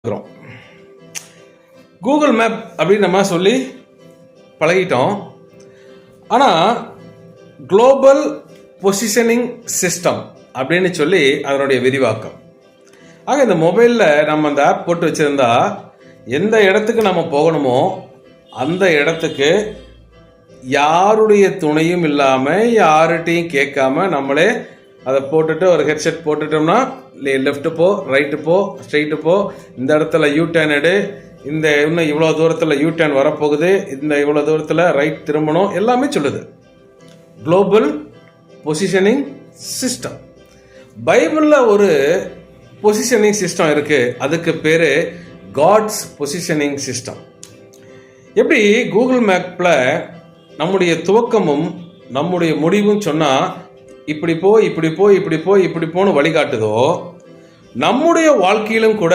இருக்கிறோம். Google map அப்படின்னு நம்ம சொல்லி பழகிட்டோம். ஆனால் குளோபல் பொசிஷனிங் சிஸ்டம் அப்படின்னு சொல்லி அதனுடைய விரிவாக்கம். ஆக இந்த மொபைலில் நம்ம அந்த ஆப் போட்டு வச்சுருந்தா எந்த இடத்துக்கு நம்ம போகணுமோ அந்த இடத்துக்கு யாருடைய துணையும் இல்லாமல் யார்கிட்டையும் கேட்காம நம்மளே அதை போட்டுட்டு ஒரு ஹெட்செட் போட்டுட்டோம்னா லெஃப்ட்டு போ, ரைட்டு போ, ஸ்ட்ரெயிட்டு போ, இந்த இடத்துல யூ டர்ன் எடு, இந்த இன்னும் இவ்வளோ தூரத்தில் யூ டர்ன் வரப்போகுது, இந்த இவ்வளோ தூரத்தில் ரைட் திரும்பணும், எல்லாமே சொல்லுது. Global positioning system. பைபிளில் ஒரு பொசிஷனிங் சிஸ்டம் இருக்குது. அதுக்கு பேர் காட்ஸ் பொசிஷனிங் சிஸ்டம். எப்படி கூகுள் மேப்பில் நம்முடைய துவக்கமும் நம்முடைய முடிவும் சொன்னால் இப்படி போ, இப்படி போ, இப்படி போ, இப்படி போன்னு வழிகாட்டுதோ, நம்முடைய வாழ்க்கையிலும் கூட